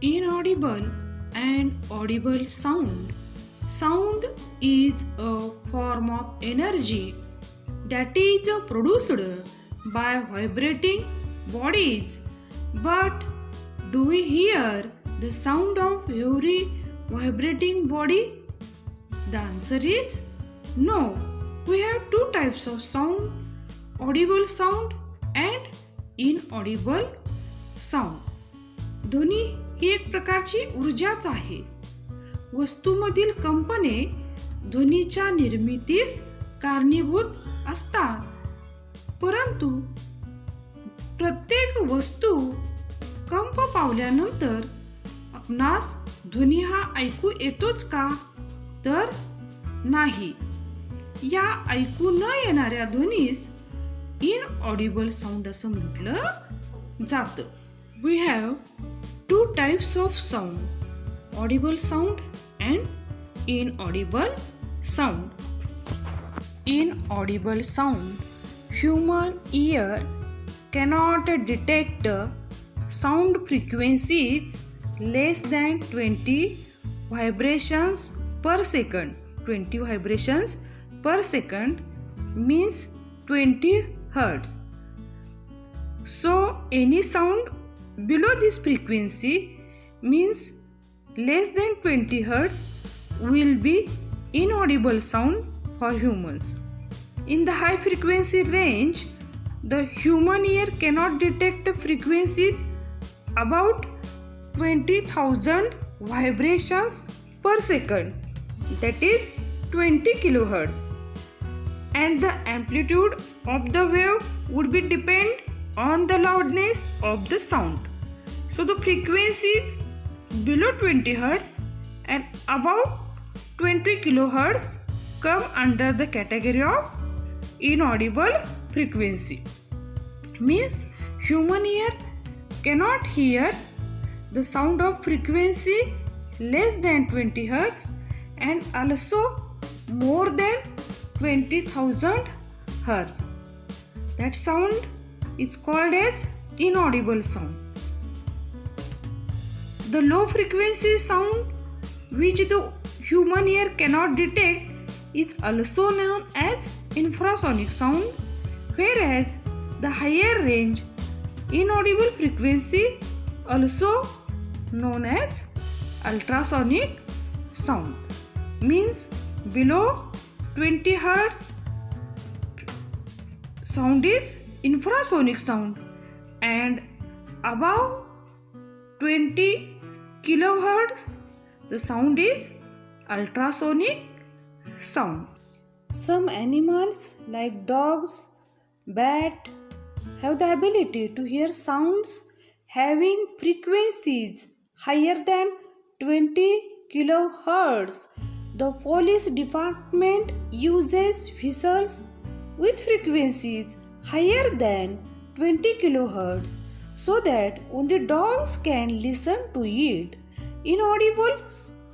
Inaudible and audible sound. Sound is a form of energy that is produced by vibrating bodies. But do we hear the sound of every vibrating body? The answer is no. We have two types of sound, audible sound and inaudible sound. ध्वनी ही एक प्रकारची ऊर्जाच आहे. वस्तूमधील कंपने ध्वनीच्या निर्मितीस कारणीभूत असतात. परंतु प्रत्येक वस्तू कंप पावल्यानंतर आपणास ध्वनी हा ऐकू येतोच का? तर नाही. या ऐकू न येणाऱ्या ध्वनीस इनऑडिबल साऊंड असं म्हटलं जातं. We have two types of sound, audible sound and inaudible sound. Inaudible sound. Human ear cannot detect sound frequencies less than 20 vibrations per second. 20 vibrations per second means 20 hertz. So any sound below this frequency means less than 20 hertz will be inaudible sound for humans. In the high frequency range, the human ear cannot detect frequencies about 20,000 vibrations per second, that is 20 kilohertz, and the amplitude of the wave would be depend on the loudness of the sound. So the frequencies below 20 Hz and above 20 kHz come under the category of inaudible frequency. Means human ear cannot hear the sound of frequency less than 20 Hz and also more than 20,000 Hz. That sound is called as inaudible sound. The low frequency sound which the human ear cannot detect is also known as infrasonic sound, whereas the higher range inaudible frequency also known as ultrasonic sound. Means below 20 Hz sound is infrasonic sound and above 20 kilohertz the sound is ultrasonic sound. Some animals like dogs, bat have the ability to hear sounds having frequencies higher than 20 kilohertz. The police department uses whistles with frequencies higher than 20 kilohertz so that only dogs can listen to it. Inaudible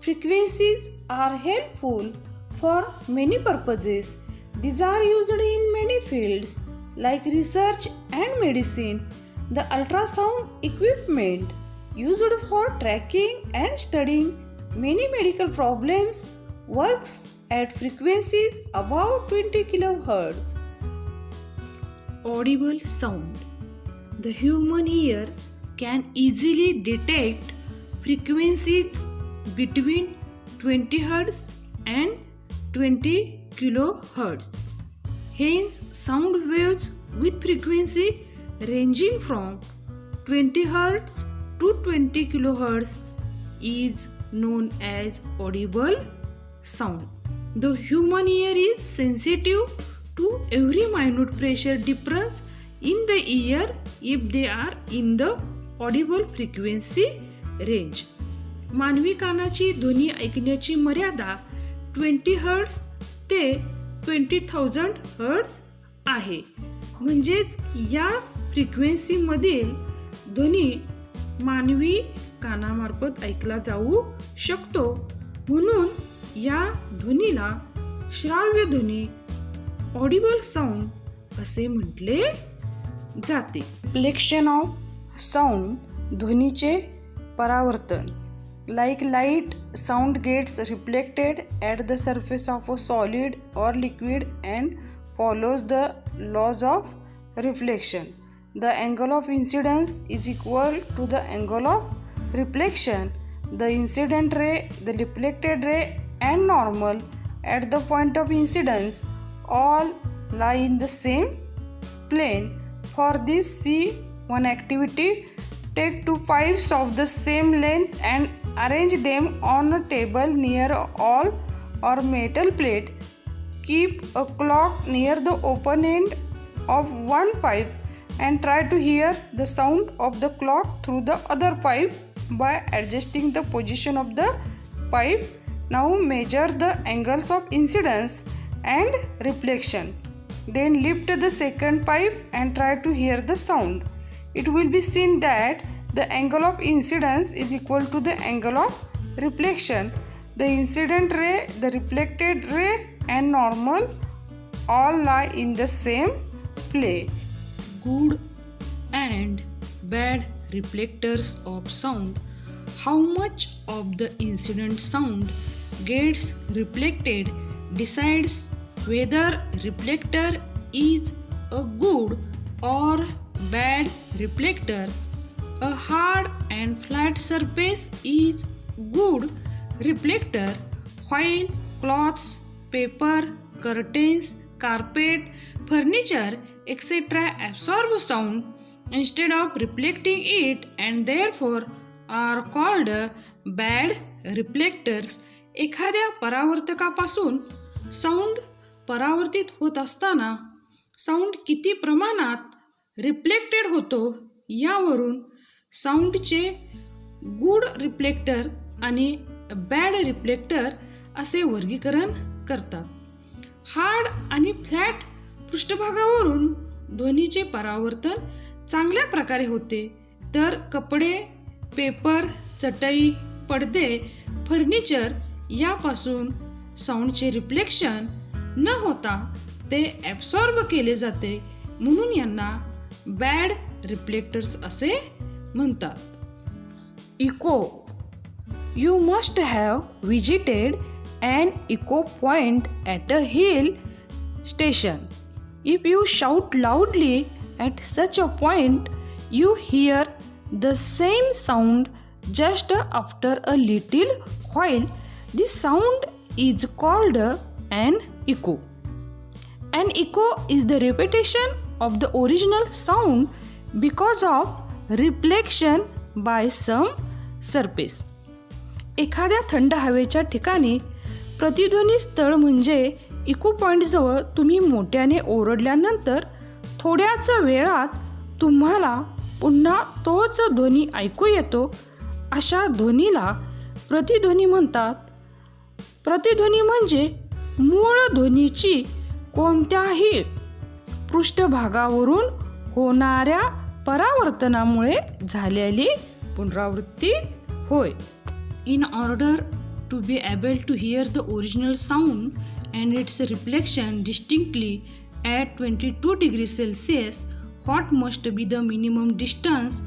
frequencies are helpful for many purposes. These are used in many fields like research and medicine. The ultrasound equipment used for tracking and studying many medical problems works at frequencies above 20 kHz. Audible sound. The human ear can easily detect frequencies between 20 Hz and 20 kHz. Hence, sound waves with frequency ranging from 20 Hz to 20 kHz is known as audible sound. The human ear is sensitive to every minute pressure difference in the ear if they are in the audible frequency range. मानवी कानाची ध्वनी ऐकण्याची मर्यादा 20 hertz ते 20,000 hertz आहे. म्हणजेच या frequency मधील ध्वनी मानवी कानामार्फत ऐकला जाऊ शकतो. म्हणून या ध्वनीला श्राव्य ध्वनी ऑडिबल साऊंड असे म्हटले जाते. रिफ्लेक्शन ऑफ साऊंड ध्वनीचे परावर्तन. Like light, sound gets reflected at the surface of a solid or liquid and follows the laws of reflection. The angle of incidence is equal to the angle of reflection. The incident ray, the reflected ray and normal at the point of incidence all lie in the same plane. For this, see one activity. Take two pipes of the same length and arrange them on a table near a wall or metal plate. Keep a clock near the open end of one pipe and try to hear the sound of the clock through the other pipe by adjusting the position of the pipe. Now measure the angles of incidence and reflection. Then lift the second pipe and try to hear the sound. It will be seen that the angle of incidence is equal to the angle of reflection. The incident ray, the reflected ray and normal all lie in the same plane. Good and bad reflectors of sound. How much of the incident sound gets reflected decides whether reflector is a good or bad reflector. A hard and flat surface is good reflector, while cloths, paper, curtains, carpet, furniture, etc. absorb sound instead of reflecting it and therefore are called bad reflectors. एखाद्या परावर्तकापासून sound परावर्तित होत असताना sound किती प्रमाणात reflected होतो यावरून साऊंडचे good reflector आणि bad reflector असे वर्गीकरण करतात. हार्ड आणि फ्लॅट पृष्ठभागावरून ध्वनीचे परावर्तन चांगल्या प्रकारे होते, तर कपडे, पेपर, चटई, पडदे, फर्निचर यापासून साऊंडचे रिफ्लेक्शन न होता ते ॲब्सॉर्ब केले जाते, म्हणून यांना बॅड रिफ्लेक्टर्स असे म्हणतात. Eco. You must have visited an echo point at a hill station. If you shout loudly at such a point, you hear the same sound just after a little while. This sound is called an echo. An echo is the repetition of the original sound because of reflection by some surface. एखाद्या थंड हवेच्या ठिकाणी प्रतिध्वनी स्थळ म्हणजे eco पॉईंटजवळ तुम्ही मोठ्याने ओरडल्यानंतर थोड्याच वेळात तुम्हाला पुन्हा तोच ध्वनी ऐकू येतो, अशा ध्वनीला प्रतिध्वनी म्हणतात. प्रतिध्वनी म्हणजे मूळ ध्वनीची कोणत्याही पृष्ठभागावरून होणाऱ्या परावर्तनामुळे झालेली पुनरावृत्ती होय. In order to be able to hear the original sound and its reflection distinctly at 22 degrees Celsius, what must be the minimum distance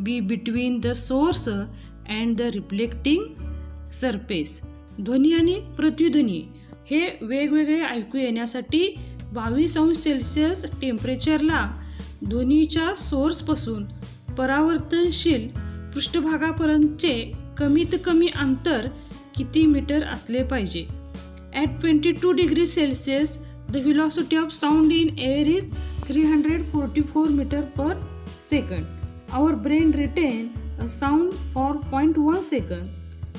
be between the source and the reflecting surface? ध्वनी आणि प्रतिध्वनी हे वेगवेगळे ऐकू येण्यासाठी 22 अंश Celsius टेम्परेचरला ध्वनीच्या सोर्सपासून परावर्तनशील पृष्ठभागापर्यंतचे कमीत कमी अंतर किती मीटर असले पाहिजे. At 22 degrees Celsius, the velocity of sound in air is 344 meters per second. Our brain retains a sound for 0.1 second.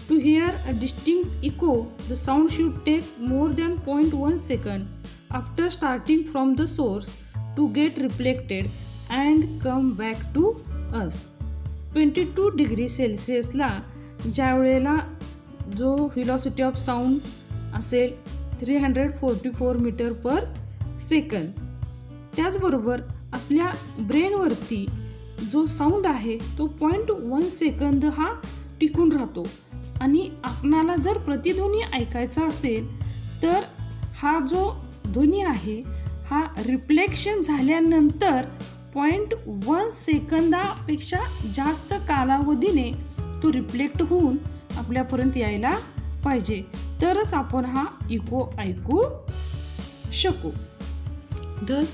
To hear a distinct echo, the sound should take more than 0.1 second after starting from the source to get reflected and come back to us. 22 degree सेल्सिअसला ज्या वेळेला जो velocity of sound असेल 344 metre per second, त्याचबरोबर आपल्या ब्रेनवरती जो sound आहे तो 0.1 second हा टिकून राहतो आणि आपणाला जर प्रतिध्वनी ऐकायचा असेल तर हा जो ध्वनी आहे हा रिफ्लेक्शन झाल्यानंतर 0.1 सेकंदापेक्षा जास्त कालावधीने तो रिफ्लेक्ट होऊन आपल्यापर्यंत यायला पाहिजे, तरच आपण हा इको ऐकू शकू. Thus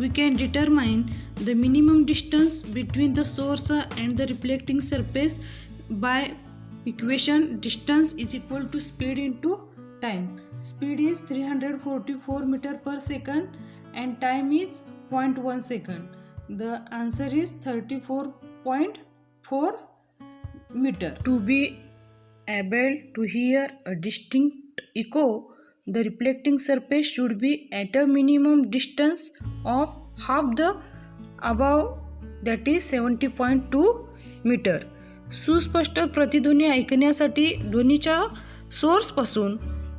we can determine the minimum distance between the source and the reflecting surface by equation distance is equal to speed into time. Speed is 344 meter per second and time is 0.1 second. The answer is 34.4 meter. To be able to hear a distinct echo, the reflecting surface should be at a minimum distance of half the above, that is 70.2 meter. सुस्पष्ट प्रतिध्वनी ऐकण्यासाठी ध्वनीच्या सोर्सपासून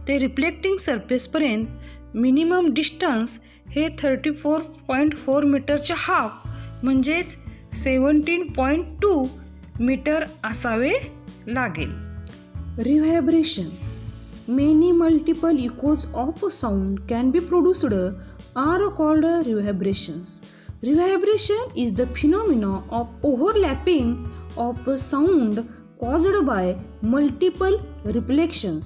ते reflecting सरफेसपर्यंत minimum distance हे 34.4 मीटरच्या half म्हणजेच 17.2 metre असावे लागेल. रिव्हायब्रेशन. Many multiple echoes of sound can be produced are called reverberations. Reverberation is the phenomenon of overlapping of sound caused by multiple reflections.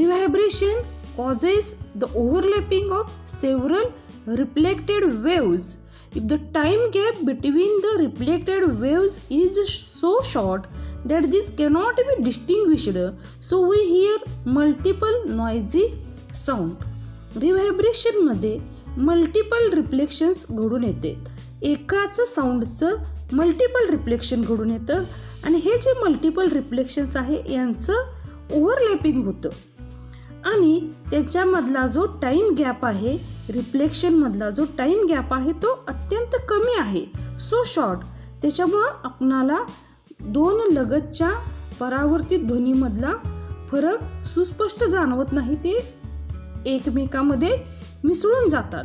Reverberation causes the overlapping of several reflected waves. If the time gap between the reflected waves is so short that this cannot be distinguished, so we hear multiple noisy sound. Reverberation मध्ये multiple reflections घडून येते. एकाच साऊंडचं multiple reflection घडून येतं आणि हे जे multiple reflections आहे यांचं ओव्हरलॅपिंग होतं आणि त्याच्यामधला जो टाईम गॅप आहे, रिफ्लेक्शनमधला जो टाईम गॅप आहे तो अत्यंत कमी आहे, सो शॉर्ट. त्याच्यामुळं आपणाला दोन लगतच्या परावर्तित ध्वनीमधला फरक सुस्पष्ट जाणवत नाही, ते एकमेकांमध्ये मिसळून जातात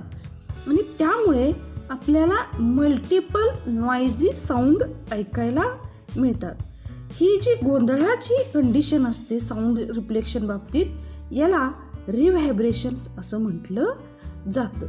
आणि त्यामुळे आपल्याला मल्टिपल नॉइजी साऊंड ऐकायला मिळतात. ही जी गोंधळाची कंडिशन असते साऊंड रिफ्लेक्शन बाबतीत, याला रिव्हायब्रेशन्स असं म्हटलं जातं.